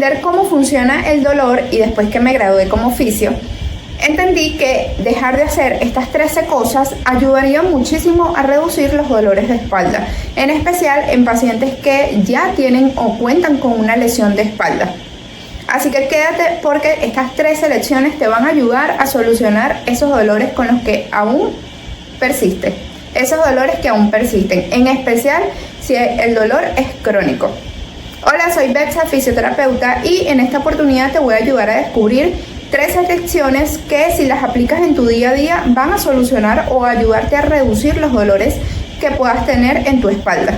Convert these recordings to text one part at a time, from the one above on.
entender cómo funciona el dolor y después que me gradué como fisio, entendí que dejar de hacer estas 13 cosas ayudaría muchísimo a reducir los dolores de espalda, en especial en pacientes que ya tienen o cuentan con una lesión de espalda. Así que quédate porque estas 13 lecciones te van a ayudar a solucionar esos dolores con los que aún persisten, esos dolores que aún persisten, en especial si el dolor es crónico. Hola, soy Betsa, fisioterapeuta, y en esta oportunidad te voy a ayudar a descubrir 13 lecciones que, si las aplicas en tu día a día, van a solucionar o ayudarte a reducir los dolores que puedas tener en tu espalda.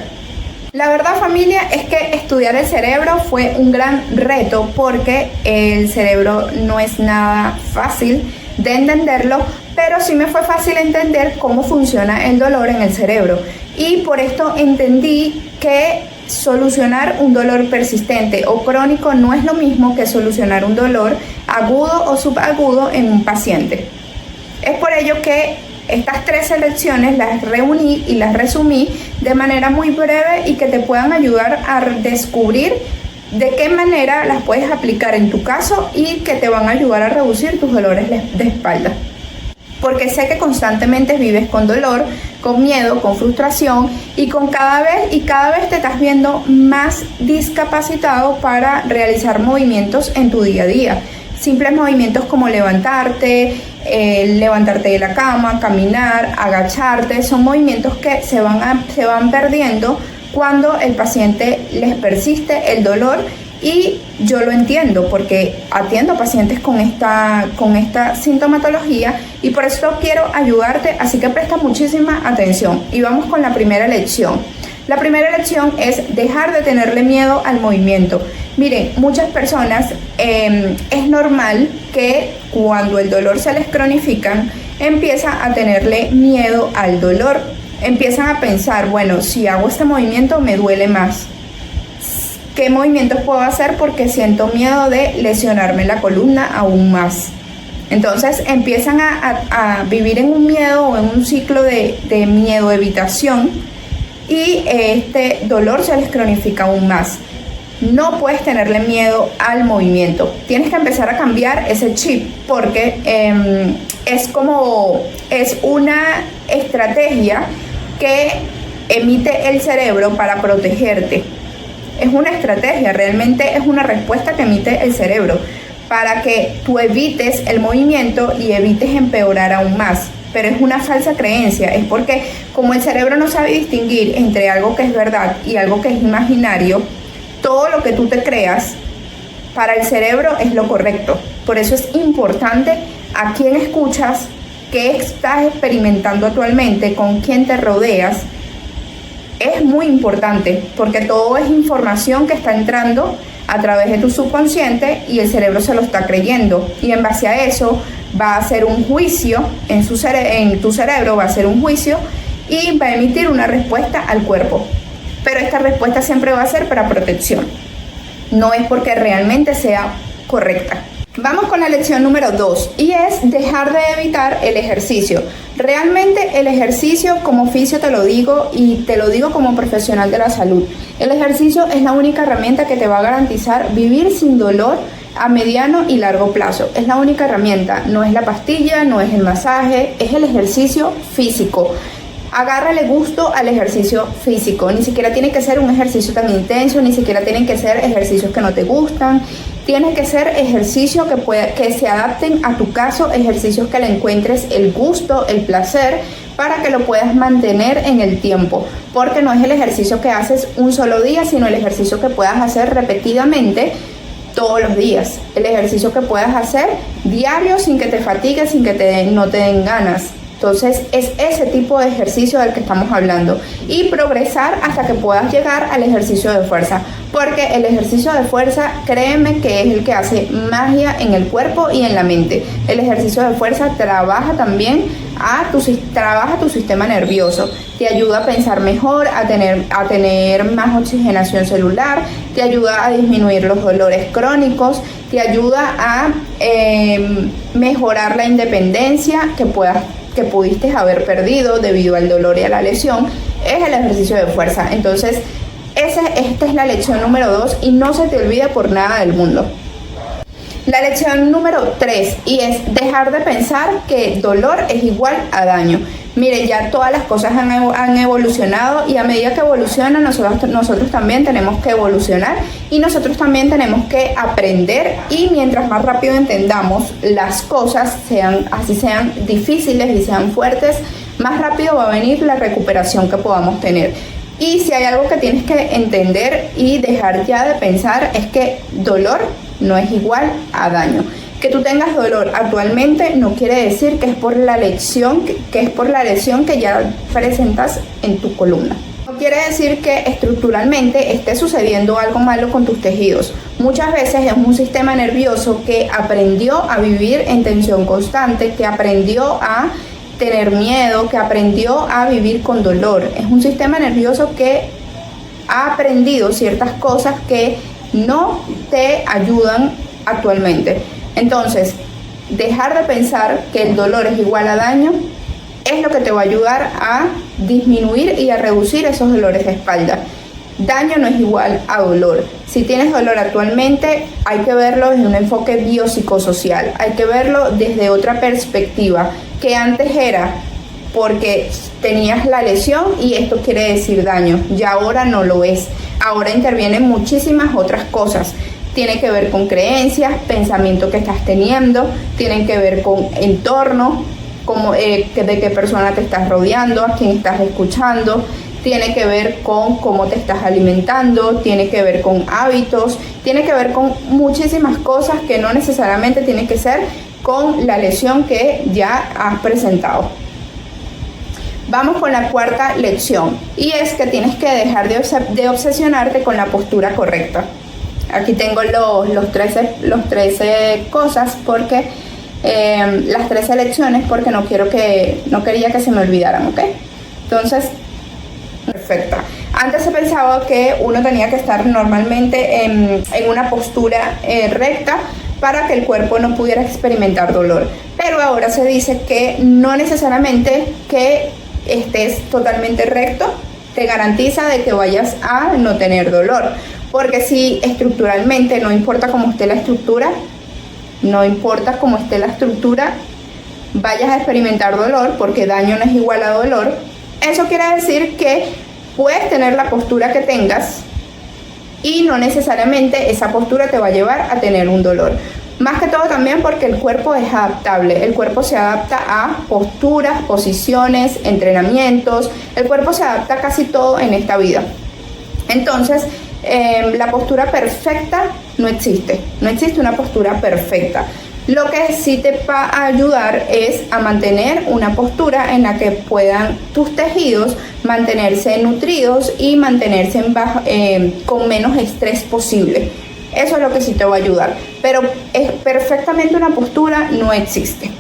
La verdad, familia, es que estudiar el cerebro fue un gran reto porque el cerebro no es nada fácil de entenderlo, pero sí me fue fácil entender cómo funciona el dolor en el cerebro, y por esto entendí que solucionar un dolor persistente o crónico no es lo mismo que solucionar un dolor agudo o subagudo en un paciente. Es por ello que estas 13 lecciones las reuní y las resumí de manera muy breve y que te puedan ayudar a descubrir de qué manera las puedes aplicar en tu caso y que te van a ayudar a reducir tus dolores de espalda. Porque sé que constantemente vives con dolor, con miedo, con frustración, y cada vez te estás viendo más discapacitado para realizar movimientos en tu día a día. Simples movimientos como levantarte de la cama, caminar, agacharte, son movimientos que se van perdiendo cuando el paciente les persiste el dolor. Y yo lo entiendo porque atiendo pacientes con esta sintomatología, y por eso quiero ayudarte, así que presta muchísima atención. Y vamos con la primera lección. La primera lección es dejar de tenerle miedo al movimiento. Miren, muchas personas es normal que cuando el dolor se les cronifica, empiezan a tenerle miedo al dolor. Empiezan a pensar, bueno, si hago este movimiento me duele más. ¿Qué movimientos puedo hacer? Porque siento miedo de lesionarme la columna aún más. Entonces empiezan a vivir en un miedo o en un ciclo de miedo, evitación, y este dolor se les cronifica aún más. No puedes tenerle miedo al movimiento. Tienes que empezar a cambiar ese chip porque es una estrategia que emite el cerebro para protegerte. Es una estrategia, realmente es una respuesta que emite el cerebro para que tú evites el movimiento y evites empeorar aún más. Pero es una falsa creencia, es porque como el cerebro no sabe distinguir entre algo que es verdad y algo que es imaginario, todo lo que tú te creas para el cerebro es lo correcto. Por eso es importante a quién escuchas, qué estás experimentando actualmente, con quién te rodeas. Es muy importante porque todo es información que está entrando a través de tu subconsciente y el cerebro se lo está creyendo, y en base a eso va a hacer un juicio en tu cerebro, va a hacer un juicio y va a emitir una respuesta al cuerpo. Pero esta respuesta siempre va a ser para protección, no es porque realmente sea correcta. Vamos con la lección número 2, y es dejar de evitar el ejercicio. Realmente el ejercicio, como fisio te lo digo, y te lo digo como profesional de la salud, el ejercicio es la única herramienta que te va a garantizar vivir sin dolor a mediano y largo plazo. Es la única herramienta, no es la pastilla, no es el masaje, es el ejercicio físico. Agárrale gusto al ejercicio físico. Ni siquiera tiene que ser un ejercicio tan intenso, ni siquiera tienen que ser ejercicios que no te gustan. Tienen que ser ejercicios que se adapten a tu caso, ejercicios que le encuentres el gusto, el placer, para que lo puedas mantener en el tiempo. Porque no es el ejercicio que haces un solo día, sino el ejercicio que puedas hacer repetidamente todos los días. El ejercicio que puedas hacer diario sin que te fatigues, sin que no te den ganas. Entonces es ese tipo de ejercicio del que estamos hablando, y progresar hasta que puedas llegar al ejercicio de fuerza, porque el ejercicio de fuerza, créeme que es el que hace magia en el cuerpo y en la mente. El ejercicio de fuerza trabaja también trabaja tu sistema nervioso, te ayuda a pensar mejor, a tener más oxigenación celular, te ayuda a disminuir los dolores crónicos, te ayuda a mejorar la independencia que pudiste haber perdido debido al dolor y a la lesión. Es el ejercicio de fuerza. Entonces Esta es la lección número 2 y no se te olvide por nada del mundo. La lección número 3 y es dejar de pensar que dolor es igual a daño. Mire, ya todas las cosas han evolucionado y a medida que evolucionan nosotros también tenemos que evolucionar y nosotros también tenemos que aprender, y mientras más rápido entendamos las cosas, sean difíciles y sean fuertes, más rápido va a venir la recuperación que podamos tener. Y si hay algo que tienes que entender y dejar ya de pensar es que dolor no es igual a daño. Que tú tengas dolor actualmente no quiere decir que es por la lesión que ya presentas en tu columna. No quiere decir que estructuralmente esté sucediendo algo malo con tus tejidos. Muchas veces es un sistema nervioso que aprendió a vivir en tensión constante, que aprendió a tener miedo, que aprendió a vivir con dolor. Es un sistema nervioso que ha aprendido ciertas cosas que no te ayudan actualmente. Entonces, dejar de pensar que el dolor es igual a daño es lo que te va a ayudar a disminuir y a reducir esos dolores de espalda. Daño no es igual a dolor. Si tienes dolor actualmente, hay que verlo desde un enfoque biopsicosocial, hay que verlo desde otra perspectiva, que antes era porque tenías la lesión y esto quiere decir daño, y ahora no lo es. Ahora intervienen muchísimas otras cosas. Tiene que ver con creencias, pensamiento que estás teniendo, tienen que ver con entorno, de qué persona te estás rodeando, a quién estás escuchando, tiene que ver con cómo te estás alimentando, tiene que ver con hábitos, tiene que ver con muchísimas cosas que no necesariamente tienen que ser con la lesión que ya has presentado. Vamos con la cuarta lección, y es que tienes que dejar de obsesionarte con la postura correcta. Aquí tengo los 13 cosas, porque las 13 lecciones, porque no quería que se me olvidaran, ¿ok? Entonces, perfecta. Antes se pensaba que uno tenía que estar normalmente en una postura recta para que el cuerpo no pudiera experimentar dolor, pero ahora se dice que no necesariamente que estés totalmente recto te garantiza de que vayas a no tener dolor, porque si estructuralmente, no importa cómo esté la estructura, vayas a experimentar dolor, porque daño no es igual a dolor. Eso quiere decir que puedes tener la postura que tengas y no necesariamente esa postura te va a llevar a tener un dolor. Más que todo también porque el cuerpo es adaptable, el cuerpo se adapta a posturas, posiciones, entrenamientos, el cuerpo se adapta a casi todo en esta vida. Entonces, la postura perfecta no existe una postura perfecta. Lo que sí te va a ayudar es a mantener una postura en la que puedan tus tejidos mantenerse nutridos y mantenerse con menos estrés posible. Eso es lo que sí te va a ayudar, pero es perfectamente una postura no existe.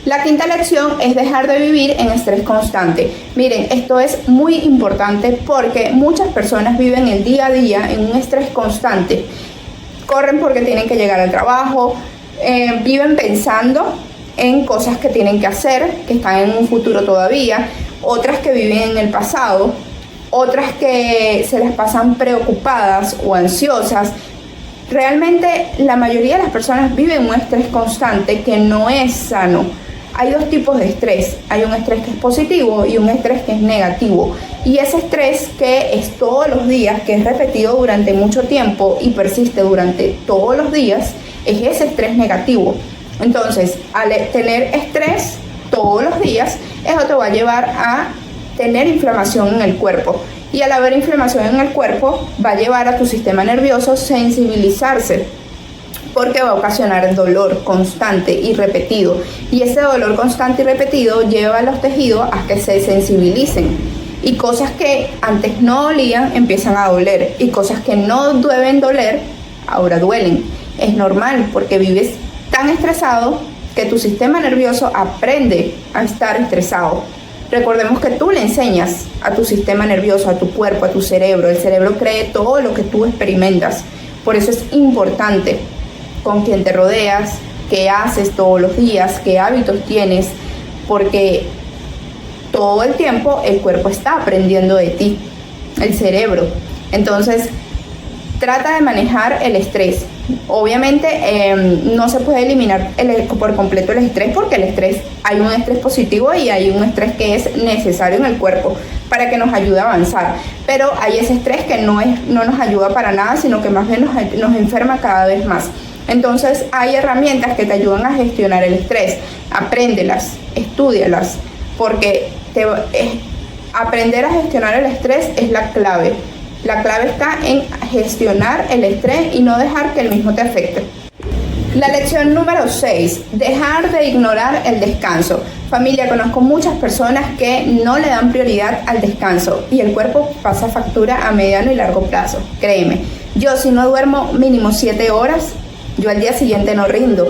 La quinta lección es dejar de vivir en estrés constante. Miren, esto es muy importante porque muchas personas viven el día a día en un estrés constante. Corren porque tienen que llegar al trabajo, viven pensando en cosas que tienen que hacer, que están en un futuro todavía, otras que viven en el pasado, otras que se las pasan preocupadas o ansiosas. Realmente la mayoría de las personas viven un estrés constante que no es sano. Hay dos tipos de estrés, hay un estrés que es positivo y un estrés que es negativo. Y ese estrés que es todos los días, que es repetido durante mucho tiempo y persiste durante todos los días, es ese estrés negativo. Entonces, al tener estrés todos los días, eso te va a llevar a tener inflamación en el cuerpo. Y al haber inflamación en el cuerpo, va a llevar a tu sistema nervioso sensibilizarse, porque va a ocasionar dolor constante y repetido. Y ese dolor constante y repetido lleva a los tejidos a que se sensibilicen. Y cosas que antes no dolían empiezan a doler. Y cosas que no deben doler, ahora duelen. Es normal porque vives tan estresado que tu sistema nervioso aprende a estar estresado. Recordemos que tú le enseñas a tu sistema nervioso, a tu cuerpo, a tu cerebro. El cerebro cree todo lo que tú experimentas. Por eso es importante con quién te rodeas, qué haces todos los días, qué hábitos tienes, porque todo el tiempo el cuerpo está aprendiendo de ti. el cerebro. Entonces, trata de manejar el estrés. Obviamente no se puede eliminar por completo el estrés, porque el estrés, hay un estrés positivo y hay un estrés que es necesario en el cuerpo para que nos ayude a avanzar, pero hay ese estrés que no nos ayuda para nada, sino que más bien nos enferma cada vez más. Entonces hay herramientas que te ayudan a gestionar el estrés. Apréndelas, estúdialas, porque aprender a gestionar el estrés es la clave. La clave está en gestionar el estrés y no dejar que el mismo te afecte. La lección número 6, dejar de ignorar el descanso. Familia, conozco muchas personas que no le dan prioridad al descanso y el cuerpo pasa factura a mediano y largo plazo. Créeme, yo si no duermo mínimo 7 horas, yo al día siguiente no rindo,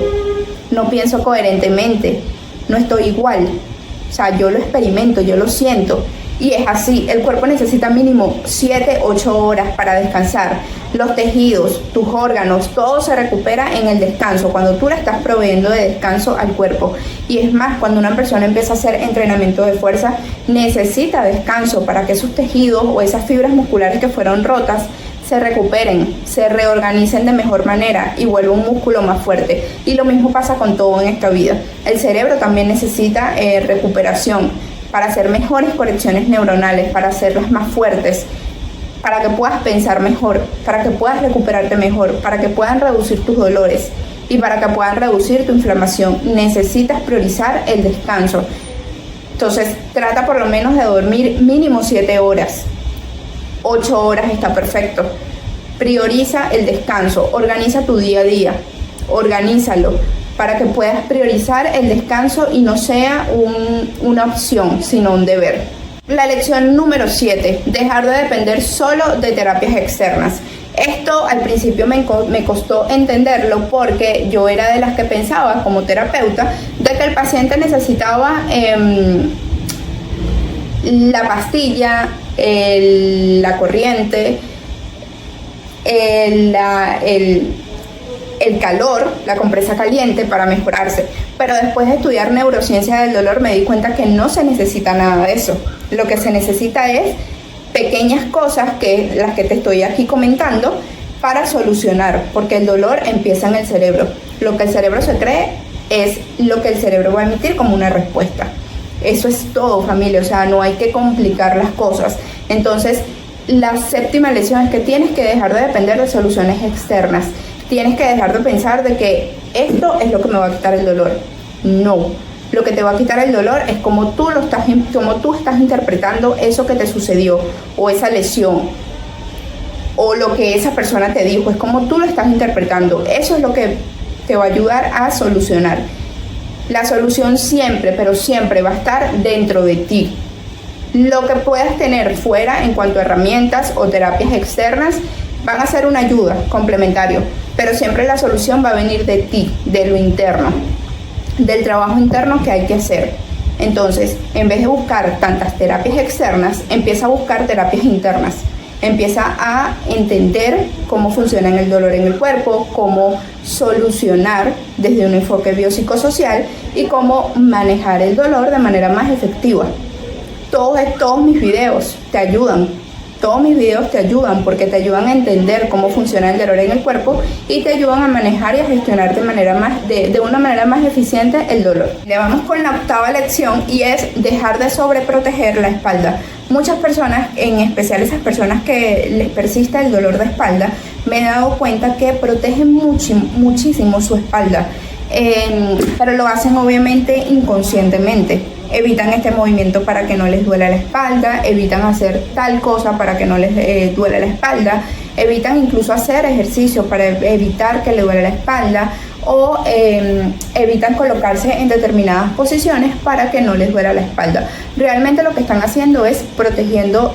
no pienso coherentemente, no estoy igual. O sea, yo lo experimento, yo lo siento. Y es así, el cuerpo necesita mínimo 7-8 horas para descansar. Los tejidos, tus órganos, todo se recupera en el descanso, cuando tú le estás proveyendo de descanso al cuerpo. Y es más, cuando una persona empieza a hacer entrenamiento de fuerza, necesita descanso para que esos tejidos o esas fibras musculares que fueron rotas se recuperen, se reorganicen de mejor manera y vuelva un músculo más fuerte. Y lo mismo pasa con todo en esta vida. El cerebro también necesita recuperación, para hacer mejores conexiones neuronales, para hacerlas más fuertes, para que puedas pensar mejor, para que puedas recuperarte mejor, para que puedan reducir tus dolores y para que puedan reducir tu inflamación. Necesitas priorizar el descanso. Entonces, trata por lo menos de dormir mínimo 7 horas. 8 horas está perfecto. Prioriza el descanso, organiza tu día a día, organízalo, para que puedas priorizar el descanso y no sea una opción, sino un deber. La lección número 7, dejar de depender solo de terapias externas. Esto al principio me costó entenderlo, porque yo era de las que pensaba como terapeuta de que el paciente necesitaba la pastilla, la corriente, el calor, la compresa caliente para mejorarse. Pero después de estudiar neurociencia del dolor me di cuenta que no se necesita nada de eso. Lo que se necesita es pequeñas cosas, que las que te estoy aquí comentando, para solucionar, porque el dolor empieza en el cerebro. Lo que el cerebro se cree es lo que el cerebro va a emitir como una respuesta. Eso es todo, familia, o sea, no hay que complicar las cosas. Entonces, la 7ª lección es que tienes que dejar de depender de soluciones externas. Tienes que dejar de pensar de que esto es lo que me va a quitar el dolor. No, lo que te va a quitar el dolor es como tú estás interpretando eso que te sucedió, o esa lesión, o lo que esa persona te dijo. Es como tú lo estás interpretando. Eso es lo que te va a ayudar a solucionar. La solución siempre, pero siempre va a estar dentro de ti. Lo que puedas tener fuera en cuanto a herramientas o terapias externas van a ser una ayuda complementario, pero siempre la solución va a venir de ti, de lo interno, del trabajo interno que hay que hacer. Entonces, en vez de buscar tantas terapias externas, empieza a buscar terapias internas. Empieza a entender cómo funciona el dolor en el cuerpo, cómo solucionar desde un enfoque biopsicosocial y cómo manejar el dolor de manera más efectiva. Todos mis videos te ayudan. Todos mis videos te ayudan, porque te ayudan a entender cómo funciona el dolor en el cuerpo y te ayudan a manejar y a gestionar de una manera más eficiente el dolor. Le vamos con la 8ª lección, y es dejar de sobreproteger la espalda. Muchas personas, en especial esas personas que les persiste el dolor de espalda, me he dado cuenta que protegen muchísimo su espalda, pero lo hacen obviamente inconscientemente. Evitan este movimiento para que no les duela la espalda, evitan hacer tal cosa para que no les duela la espalda, evitan incluso hacer ejercicio para evitar que le duela la espalda, o evitan colocarse en determinadas posiciones para que no les duela la espalda. Realmente lo que están haciendo es protegiendo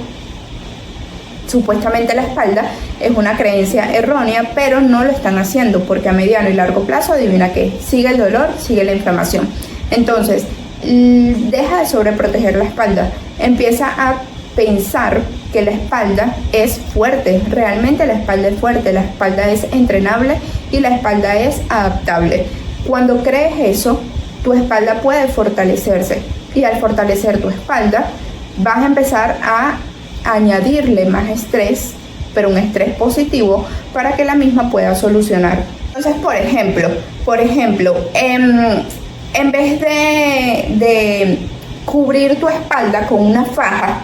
supuestamente la espalda. Es una creencia errónea, pero no lo están haciendo, porque a mediano y largo plazo, adivina qué, sigue el dolor, sigue la inflamación. Entonces, deja de sobreproteger la espalda, empieza a pensar que la espalda es fuerte. Realmente la espalda es fuerte, la espalda es entrenable y la espalda es adaptable. Cuando crees eso, tu espalda puede fortalecerse, y al fortalecer tu espalda vas a empezar a añadirle más estrés, pero un estrés positivo, para que la misma pueda solucionar. Entonces, por ejemplo, en vez de cubrir tu espalda con una faja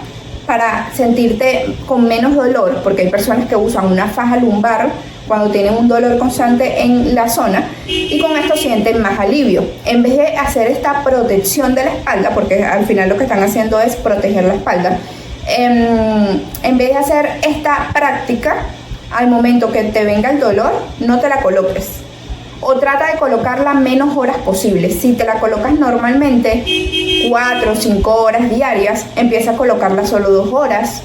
para sentirte con menos dolor, porque hay personas que usan una faja lumbar cuando tienen un dolor constante en la zona y con esto sienten más alivio. En vez de hacer esta protección de la espalda, porque al final lo que están haciendo es proteger la espalda, en vez de hacer esta práctica, al momento que te venga el dolor, no te la coloques. O trata de colocarla menos horas posibles. Si te la colocas normalmente 4 o 5 horas diarias, empieza a colocarla solo 2 horas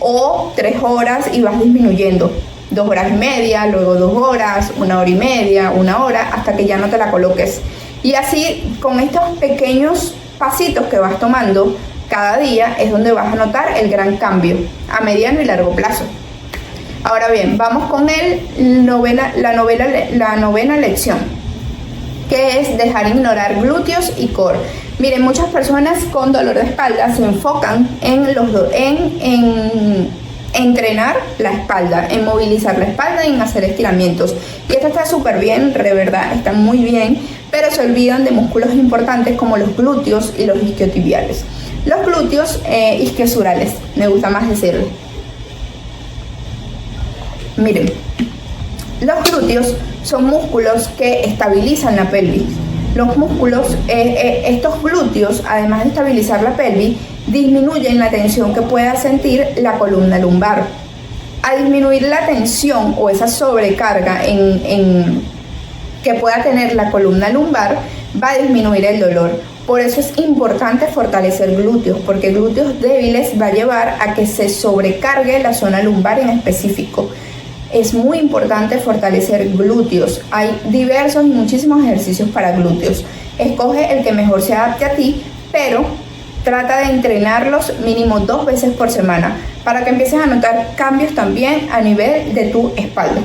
o 3 horas y vas disminuyendo. 2 horas y media, luego 2 horas, 1 hora y media, 1 hora, hasta que ya no te la coloques. Y así, con estos pequeños pasitos que vas tomando cada día, es donde vas a notar el gran cambio a mediano y largo plazo. Ahora bien, vamos con la novena lección, que es dejar ignorar glúteos y core. Miren, muchas personas con dolor de espalda se enfocan en entrenar la espalda, en movilizar la espalda y en hacer estiramientos. Y esto está súper bien, de verdad, está muy bien, pero se olvidan de músculos importantes como los glúteos y los isquiotibiales. Los glúteos isquiosurales, me gusta más decirlo. Miren, los glúteos son músculos que estabilizan la pelvis. Los músculos, estos glúteos, además de estabilizar la pelvis, disminuyen la tensión que pueda sentir la columna lumbar. Al disminuir la tensión o esa sobrecarga que pueda tener la columna lumbar, va a disminuir el dolor. Por eso es importante fortalecer glúteos, porque glúteos débiles va a llevar a que se sobrecargue la zona lumbar en específico. Es muy importante fortalecer glúteos. Hay diversos y muchísimos ejercicios para glúteos. Escoge el que mejor se adapte a ti, pero trata de entrenarlos mínimo 2 veces por semana para que empieces a notar cambios también a nivel de tu espalda.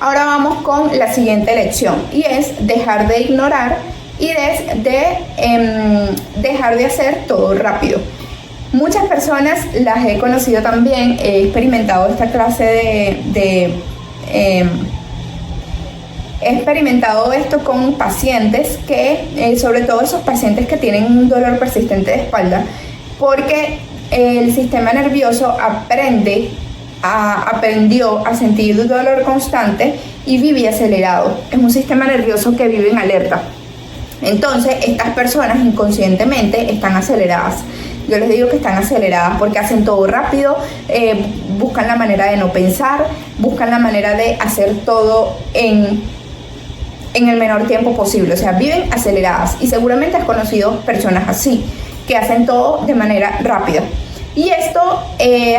Ahora vamos con la siguiente lección, y es dejar de ignorar y dejar de hacer todo rápido. Muchas personas las he conocido también, he experimentado esta clase he experimentado esto con pacientes que, sobre todo esos pacientes que tienen un dolor persistente de espalda, porque el sistema nervioso aprendió a sentir dolor constante y vive acelerado. Es un sistema nervioso que vive en alerta. Entonces, estas personas inconscientemente están aceleradas. Yo les digo que están aceleradas porque hacen todo rápido, buscan la manera de no pensar, buscan la manera de hacer todo en el menor tiempo posible. O sea, viven aceleradas, y seguramente has conocido personas así, que hacen todo de manera rápida. Y esto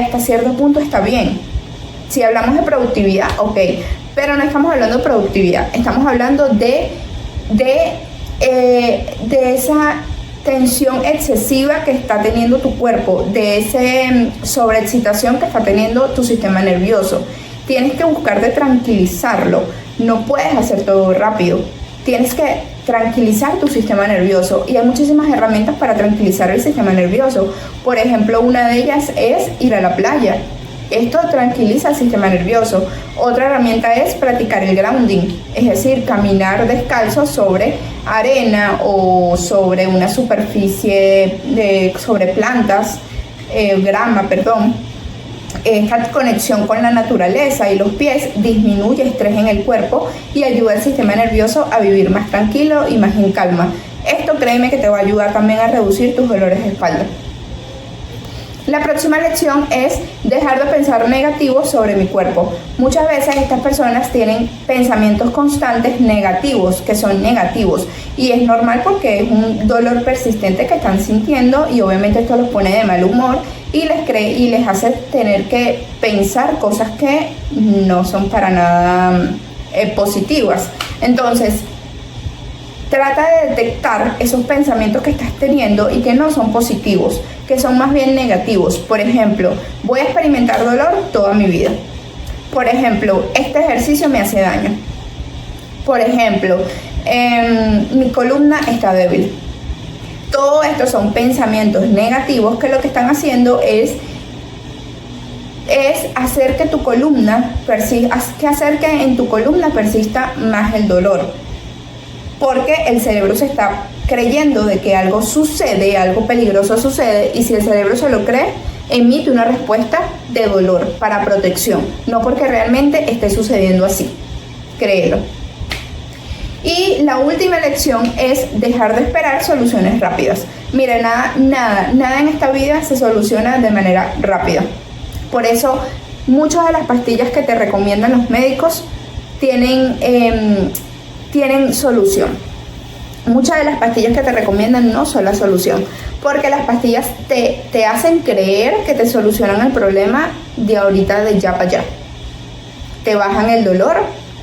hasta cierto punto está bien. Si hablamos de productividad, ok, pero no estamos hablando de productividad, estamos hablando de esa tensión excesiva que está teniendo tu cuerpo, de esa sobreexcitación que está teniendo tu sistema nervioso. Tienes que buscar de tranquilizarlo. No puedes hacer todo rápido. Tienes que tranquilizar tu sistema nervioso, y hay muchísimas herramientas para tranquilizar el sistema nervioso. Por ejemplo, una de ellas es ir a la playa. Esto tranquiliza el sistema nervioso. Otra herramienta es practicar el grounding, es decir, caminar descalzo sobre arena o sobre una superficie, sobre plantas, grama, perdón. Esta conexión con la naturaleza y los pies disminuye estrés en el cuerpo y ayuda al sistema nervioso a vivir más tranquilo y más en calma. Esto, créeme, que te va a ayudar también a reducir tus dolores de espalda. La próxima lección es dejar de pensar negativo sobre mi cuerpo. Muchas veces estas personas tienen pensamientos constantes negativos, que son negativos, y es normal porque es un dolor persistente que están sintiendo, y obviamente esto los pone de mal humor y les hace tener que pensar cosas que no son para nada positivas. Entonces, trata de detectar esos pensamientos que estás teniendo y que no son positivos, que son más bien negativos. Por ejemplo, voy a experimentar dolor toda mi vida. Por ejemplo, este ejercicio me hace daño. Por ejemplo, mi columna está débil. Todo esto son pensamientos negativos que lo que están haciendo es es hacer que tu columna hacer que en tu columna persista más el dolor, porque el cerebro se está creyendo de que algo sucede, algo peligroso sucede, y si el cerebro se lo cree, emite una respuesta de dolor para protección, no porque realmente esté sucediendo así. Créelo. Y la última lección es dejar de esperar soluciones rápidas. Mira, nada en esta vida se soluciona de manera rápida. Por eso, muchas de las pastillas que te recomiendan los médicos tienen solución. Muchas de las pastillas que te recomiendan no son la solución, porque las pastillas te hacen creer que te solucionan el problema de ahorita, de ya para allá. Te bajan el dolor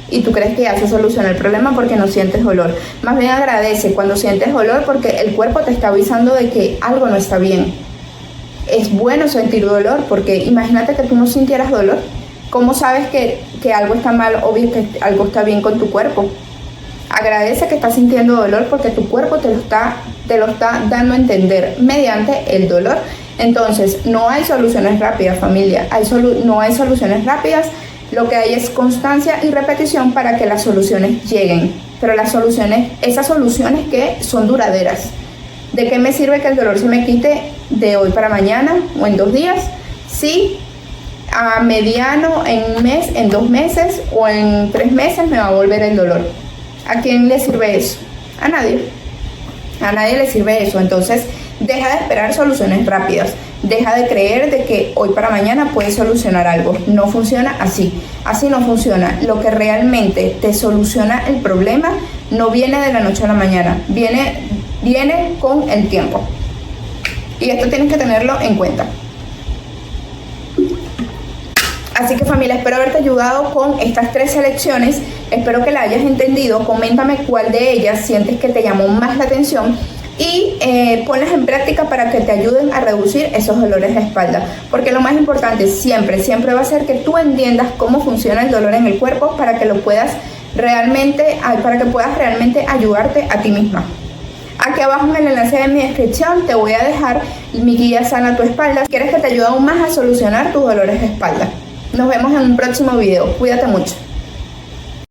y tú crees que ya se soluciona el problema porque no sientes dolor. Más bien agradece cuando sientes dolor, porque el cuerpo te está avisando de que algo no está bien. Es bueno sentir dolor, porque imagínate que tú no sintieras dolor. ¿Cómo sabes que algo está mal o bien que algo está bien con tu cuerpo? Agradece que estás sintiendo dolor, porque tu cuerpo te lo está dando a entender mediante el dolor. Entonces, no hay soluciones rápidas, familia. No hay soluciones rápidas. Lo que hay es constancia y repetición para que las soluciones lleguen. Pero esas soluciones que son duraderas. ¿De qué me sirve que el dolor se me quite de hoy para mañana o en 2 días? Si a mediano, en un mes, en 2 meses o en 3 meses me va a volver el dolor. ¿A quién le sirve eso? A nadie. A nadie le sirve eso. Entonces, deja de esperar soluciones rápidas. Deja de creer de que hoy para mañana puedes solucionar algo. No funciona así. Así no funciona. Lo que realmente te soluciona el problema no viene de la noche a la mañana. Viene con el tiempo. Y esto tienes que tenerlo en cuenta. Así que, familia, espero haberte ayudado con estas 3 selecciones. Espero que la hayas entendido. Coméntame cuál de ellas sientes que te llamó más la atención y ponlas en práctica para que te ayuden a reducir esos dolores de espalda. Porque lo más importante siempre va a ser que tú entiendas cómo funciona el dolor en el cuerpo para que puedas realmente ayudarte a ti misma. Aquí abajo en el enlace de mi descripción te voy a dejar mi guía Sana tu Espalda. Si quieres que te ayude aún más a solucionar tus dolores de espalda. Nos vemos en un próximo video. Cuídate mucho.